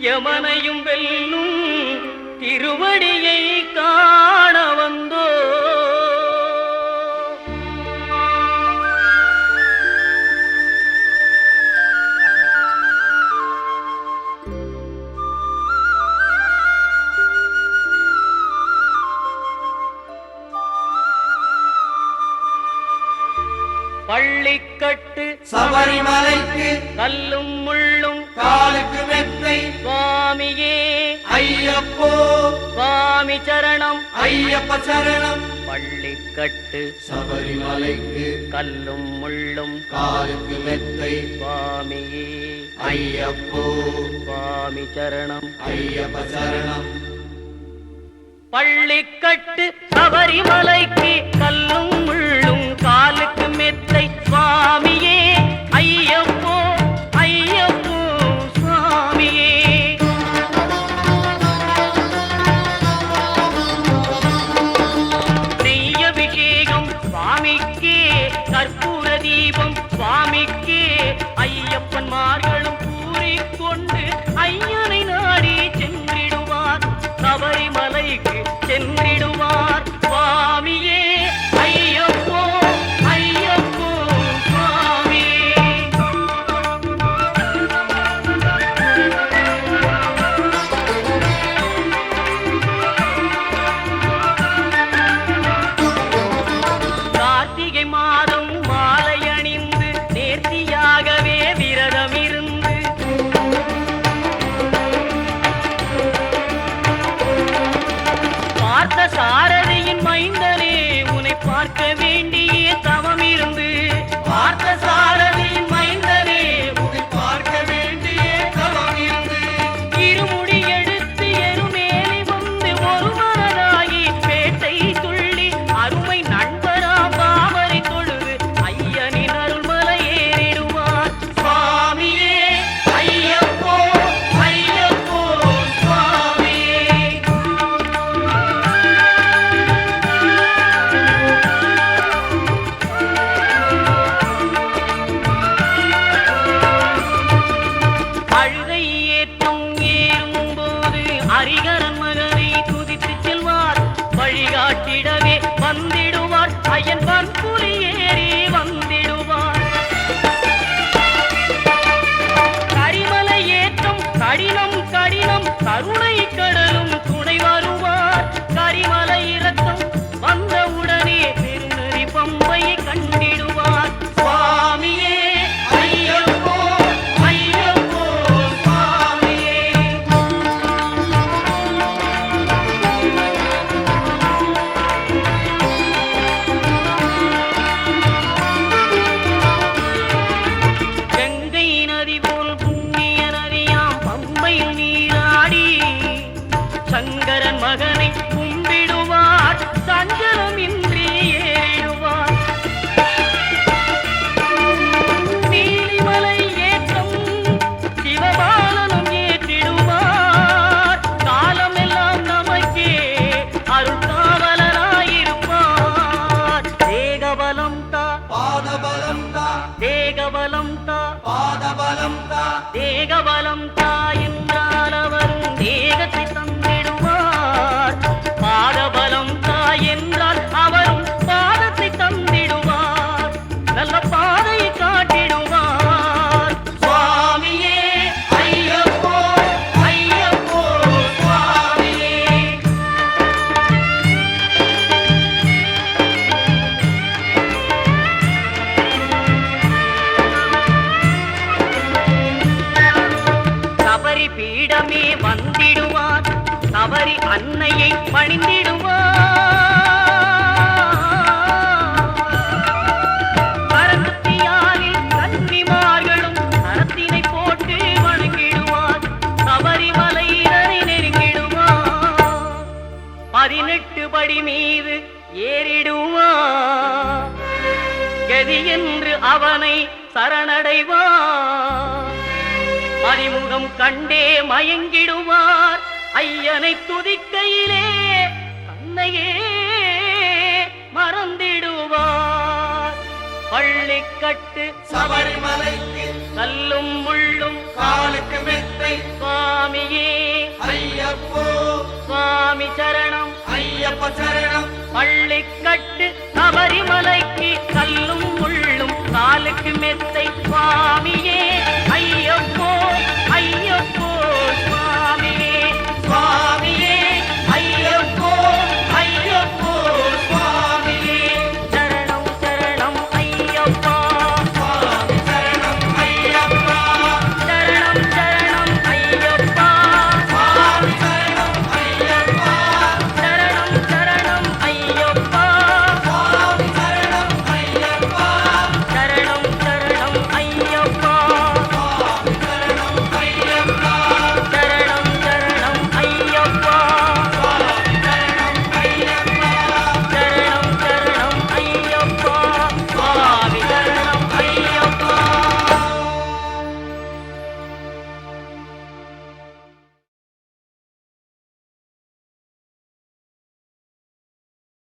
யமனையும் வெல்லும் திருவடியை காண வந்தோ. பள்ளிக்கட்டு சபரிமலைக்கு கல்லும் முள்ளும் காலுக்கு மெத்தை சுவாமியே ஐயப்போ சுவாமி சரணம் ஐயப்ப சரணம். பள்ளிக்கட்டு சபரிமலைக்கு கல்லும் முள்ளும் காலுக்கு மெத்தை சுவாமியே ஐயப்போ சுவாமி சரணம் ஐயப்ப சரணம். பள்ளிக்கட்டு சபரிமலைக்கு கல்லும் முள்ளும் காலுக்கு மெத்தை சுவாமியே ஐயப்போ ஐயப்போ சுவாமியே. நெய்யபிஷேகம் சுவாமிக்கே கற்பூர தீபம் சுவாமிக்கே ஐயப்பன்மார்களும் கூறிக்கொண்டு ஐயனை நாடி சென்றிடுவார் சபரிமலைக்கு சென்றிடுவார் சுவாமியே ஐயப்போ ஐயப்போ சுவாமியே. கார்த்திகை மாதம் மாலை அணிந்து நேர்த்தியாகவே விரதம் இருந்து பார்த்த சாரதியின் மைந்தனே உன்னை பார்க்க வேண்டிய தவம் இருந்து பார்த்த சாரதியின் மைந்தனே உன்னை பார்க்க வேண்டிய தவம் இருந்து இருமுடி எடுத்து எருமேலி வந்து ஒரு மனதாகி பேட்டை துள்ளி அருமை நண்பரா பாவரை தொழுது ஐயனின் அருள்மலை ஏறிடுவார் சுவாமியே ஐயப்போ ஐயப்போ சுவாமியே. அழுகை ஏற்றம் ஏறும்போது ஹரிகரன் மகனை துதித்து செல்வார் வழிகாட்டிடவே வந்திடுவார் ஐயன் பன்புலி ஏறி வந்திடுவார். கரிமலை ஏற்றம் கடினம் கடினம் கருணை கடலும் துணை வருவார். கரிமலை இறக்கம் வந்தவுடனே பெருநெறி பம்பையை கண்டிடுவார் சுவாமியே ஐயப்போ ஐயப்போ சுவாமியே. கங்கை நதி போல் புண்ணிய நதியாம் பம்பையில் நீராடி சங்கரன் மகனை கும்பிடுவார் சஞ்சலமின்றி ஏறிடுவார். நீலிமலை ஏற்றம் சிவபாலனும் ஏற்றிடுவார். காலமெல்லாம் நமக்கே அருள்காவலராயிருப்பார். தேகபலம் தா பாதபலம் தா தேகபலம் தா பாதபலம் தா தேகபலம் தா என்றால் அவரும் தேகத்தை தந்திடுவார். பாதபலம் தா என்றால் அவரும் பாதத்தை தந்திடுவார். நல்ல பாதையை காட்டிடுவார் சுவாமியே ஐயப்போ ஐயப்போ சுவாமியே. சபரி பீடமே வந்திடுவார். சபரி அன்னையை பணிந்திடுவார். கரகத்தியாரில் கன்னிமார்களும் கரத்தினை போட்டு வணங்கிடுவார். சபரிமலையினரை நெருங்கிடுவார். 18 படி மீது ஏறிடுவார். கதி என்று அவனை சரணடைவார். அறிமுகம் கண்டே மயங்கிடுவார். ஐயனை துதிக்கையிலே தன்னையே மறந்திடுவார். பள்ளிக்கட்டு சபரிமலைக்கு கல்லும் முள்ளும் காலுக்கு மெத்தை சுவாமியே சரணம் ஐயப்ப சரணம் பள்ளிக்கட்டு சபரிமலைக்கு கல்லும் முள்ளும் காலுக்கு மெத்தை சுவாமி